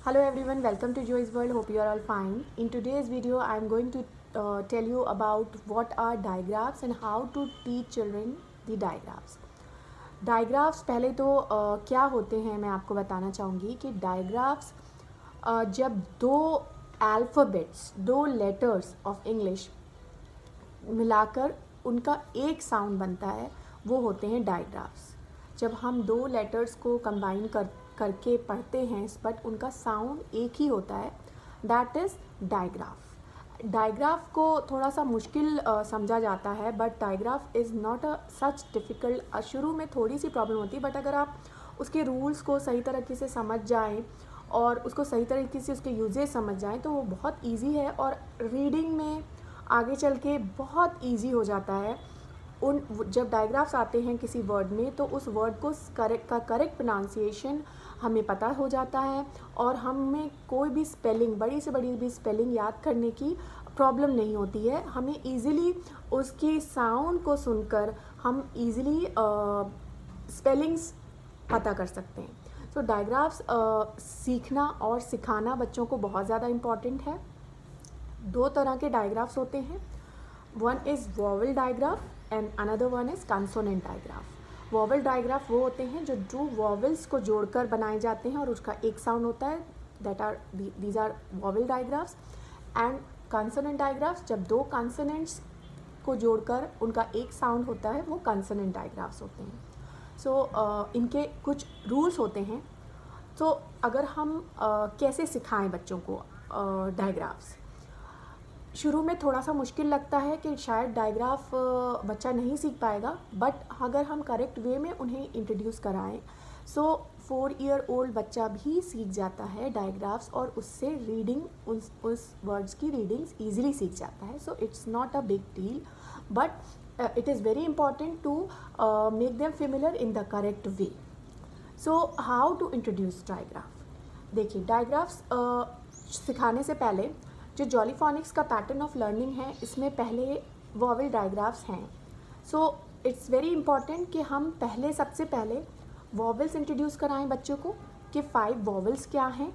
Hello everyone, welcome to Joy's World. Hope you are all fine. In today's video, I am going to tell you about what are digraphs and how to teach children the digraphs. डायग्राफ्स पहले तो क्या होते हैं मैं आपको बताना चाहूँगी कि डायग्राफ्स जब दो अल्फ़ाबेट्स, दो लेटर्स ऑफ इंग्लिश मिलाकर उनका एक साउंड बनता है, वो होते हैं डायग्राफ्स. जब हम दो लेटर्स को कंबाइन करके पढ़ते हैं बट उनका साउंड एक ही होता है, दैट इज़ डायग्राफ. डायग्राफ को थोड़ा सा मुश्किल समझा जाता है, but digraph is not a such difficult. शुरू में थोड़ी सी प्रॉब्लम होती है, बट अगर आप उसके रूल्स को सही तरीके से समझ जाएं और उसको सही तरीके से उसके यूजेस समझ जाएं तो वो बहुत इजी है और रीडिंग में आगे चल के बहुत इजी हो जाता है. जब डायग्राफ्स आते हैं किसी वर्ड में तो उस वर्ड को करेक्ट प्रोनाउंसिएशन हमें पता हो जाता है और हमें कोई भी स्पेलिंग, बड़ी से बड़ी भी स्पेलिंग याद करने की प्रॉब्लम नहीं होती है. हमें इजीली उसकी साउंड को सुनकर हम इजीली स्पेलिंग्स पता कर सकते हैं. तो डायग्राफ्स सीखना और सिखाना बच्चों को बहुत ज़्यादा इम्पॉर्टेंट है. दो तरह के डायग्राफ्स होते हैं. One is vowel digraph and another one is consonant digraph. Vowel digraph वो होते हैं जो टू वॉवल्स को जोड़कर बनाए जाते हैं और उसका एक साउंड होता है, these are vowel digraphs. And consonant digraphs जब दो कंसोनेंट्स को जोड़कर उनका एक साउंड होता है, वो कंसोनेंट डायग्राफ्स होते हैं. सो इनके कुछ रूल्स होते हैं. तो अगर हम कैसे सिखाएं बच्चों को डायग्राफ्स, शुरू में थोड़ा सा मुश्किल लगता है कि शायद डायग्राफ बच्चा नहीं सीख पाएगा, बट अगर हम करेक्ट वे में उन्हें इंट्रोड्यूस कराएं सो 4 ईयर ओल्ड बच्चा भी सीख जाता है डायग्राफ्स और उससे रीडिंग उस वर्ड्स की रीडिंग्स ईजिली सीख जाता है. So it's not a big deal, but it is very important to make them familiar in the correct way. So how to introduce digraph. देखिए, डायग्राफ्स सिखाने से पहले जो जॉलीफोनिक्स का पैटर्न ऑफ लर्निंग है, इसमें पहले वॉवल डायग्राफ्स हैं. सो इट्स वेरी इंपॉर्टेंट कि हम सबसे पहले वॉवल्स इंट्रोड्यूस कराएं बच्चों को कि 5 वॉवल्स क्या हैं.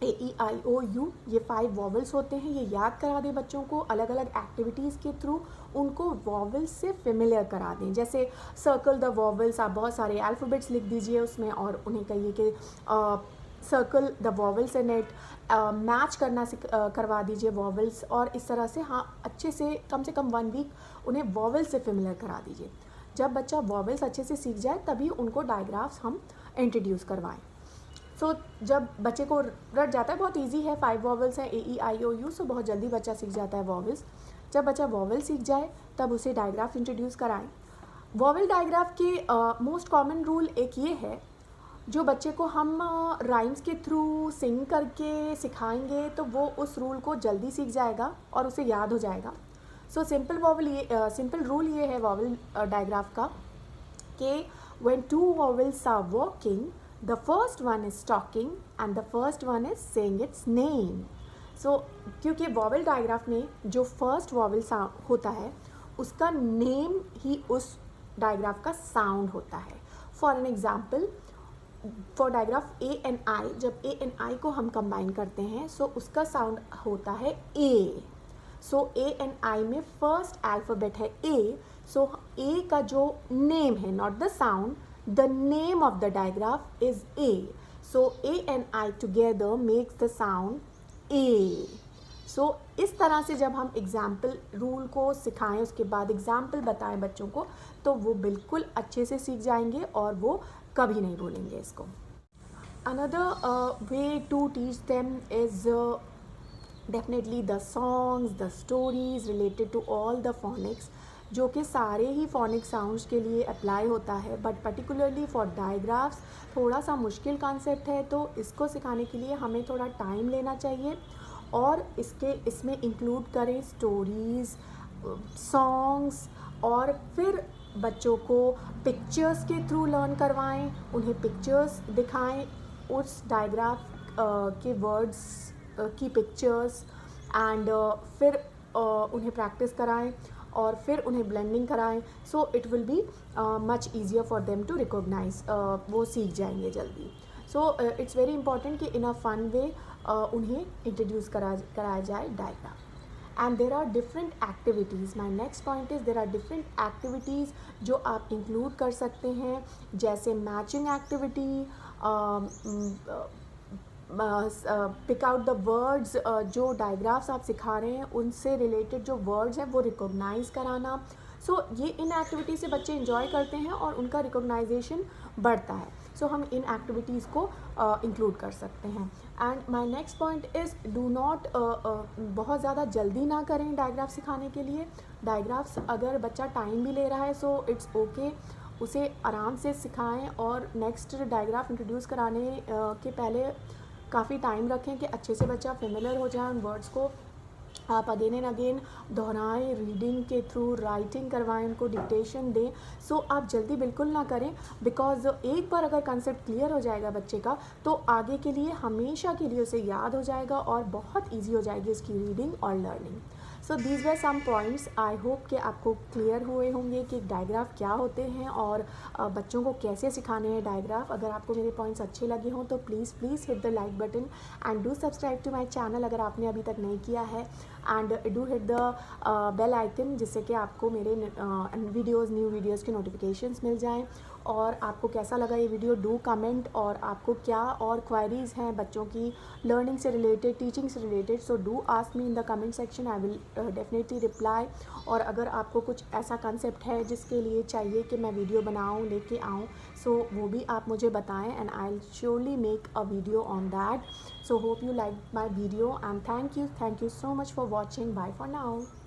AEIOU, ये 5 वॉवल्स होते हैं. ये याद करा दें बच्चों को. अलग अलग एक्टिविटीज़ के थ्रू उनको वॉवल्स से फेमिलियर करा दें. जैसे सर्कल द वॉवल्स, आप बहुत सारे अल्फ़ाबेट्स लिख दीजिए उसमें और उन्हें कहिए कि circle the vowels in it. Match करना करवा दीजिए वॉवल्स, और इस तरह से अच्छे से कम 1 वीक उन्हें वॉवल्स से फेमिलियर करा दीजिए. जब बच्चा वॉवल्स अच्छे से सीख जाए तभी उनको डायग्राफ्स हम इंट्रोड्यूस करवाएं. सो जब बच्चे को रट जाता है, बहुत इजी है, 5 वॉवल्स हैं AEIOU, सो बहुत जल्दी बच्चा सीख जाता है वॉवल्स. जब बच्चा वॉवल सीख जाए तब उसे डायग्राफ इंट्रोड्यूस कराएं. वॉवल डायग्राफ के मोस्ट कॉमन रूल एक ये है, जो बच्चे को हम राइम्स के थ्रू सिंग करके सिखाएंगे तो वो उस रूल को जल्दी सीख जाएगा और उसे याद हो जाएगा. सो सिंपल रूल ये है वॉवल डायग्राफ का कि when 2 vowels are working, the first one is talking and the first one is saying its name. So क्योंकि वॉवल डायग्राफ में जो फर्स्ट वॉवल होता है उसका नेम ही उस डायग्राफ का साउंड होता है. For an example, for digraph A and I, जब A एंड I को हम कंबाइन करते हैं सो उसका साउंड होता है A. So A and I में फर्स्ट अल्फ़ाबेट है A. सो A का जो नेम है, not the sound, the name of the digraph is A. So A and I together makes the sound A. सो इस तरह से जब हम एग्जाम्पल रूल को सिखाएं, उसके बाद एग्जाम्पल बताएं बच्चों को, तो वो बिल्कुल अच्छे से सीख जाएंगे और वो कभी नहीं भूलेंगे इसको. Another way to teach them is definitely the songs, the stories related to all the phonics, जो कि सारे ही फोनिक साउंड्स के लिए अप्लाई होता है, बट पर्टिकुलरली फॉर डायग्राफ्स थोड़ा सा मुश्किल कॉन्सेप्ट है. तो इसको सिखाने के लिए हमें थोड़ा टाइम लेना चाहिए और इसमें इंक्लूड करें स्टोरीज़, सॉन्ग्स, और फिर बच्चों को पिक्चर्स के थ्रू लर्न करवाएं. उन्हें पिक्चर्स दिखाएं, उस डायग्राफ के वर्ड्स की पिक्चर्स, एंड फिर उन्हें प्रैक्टिस कराएं और फिर उन्हें ब्लेंडिंग कराएं. So it will be much easier for them to recognise. वो सीख जाएंगे जल्दी. सो इट्स वेरी इंपॉर्टेंट कि इन अ फन वे उन्हें इंट्रोड्यूस कराया जाए diagram. And there are different activities. My next point is there are different activities जो आप इंक्लूड कर सकते हैं, जैसे matching activity, pick out the words. जो डायग्राफ्स आप सिखा रहे हैं उनसे रिलेटेड जो वर्ड्स हैं वो रिकॉग्नाइज कराना. सो ये इन एक्टिविटीज़ से बच्चे इंजॉय करते हैं और उनका रिकॉग्नाइजेशन बढ़ता है. सो हम इन एक्टिविटीज़ को इंक्लूड कर सकते हैं. And my next point is do not, बहुत ज़्यादा जल्दी ना करें डायग्राफ सिखाने के लिए. डायग्राफ्स अगर बच्चा टाइम भी ले रहा है सो इट्स ओके, उसे आराम से सिखाएं और नेक्स्ट डायग्राफ इंट्रोड्यूस कराने के पहले काफ़ी टाइम रखें कि अच्छे से बच्चा फेमिलियर हो जाए उन वर्ड्स को. आप अगेन एंड अगेन दोहराएं, रीडिंग के थ्रू राइटिंग करवाएं, उनको डिक्टेशन दें. सो आप जल्दी बिल्कुल ना करें, बिकॉज एक बार अगर कंसेप्ट क्लियर हो जाएगा बच्चे का तो आगे के लिए हमेशा के लिए उसे याद हो जाएगा और बहुत ईजी हो जाएगी उसकी रीडिंग और learning. So these were some points. I hope कि आपको क्लियर हुए होंगे कि डायग्राफ क्या होते हैं और बच्चों को कैसे सिखाने हैं डायग्राफ. अगर आपको मेरे पॉइंट्स अच्छे लगे हों तो please hit the like button and do subscribe to my channel अगर आपने अभी तक नहीं किया है. And do hit the bell icon जिससे कि आपको मेरे न्यू वीडियोज़ के नोटिफिकेशंस मिल जाएँ. और आपको कैसा लगा ये वीडियो डू कमेंट, और आपको क्या और क्वायरीज़ हैं बच्चों की लर्निंग से रिलेटेड, टीचिंग से related, so do ask me in the comment section. I will definitely reply. और अगर आपको कुछ ऐसा कंसेप्ट है जिसके लिए चाहिए कि मैं वीडियो बनाऊँ, लेके आऊँ, सो वो भी आप मुझे बताएं and I will surely make a video on that. So hope you liked my video and thank you so much for watching. Bye for now.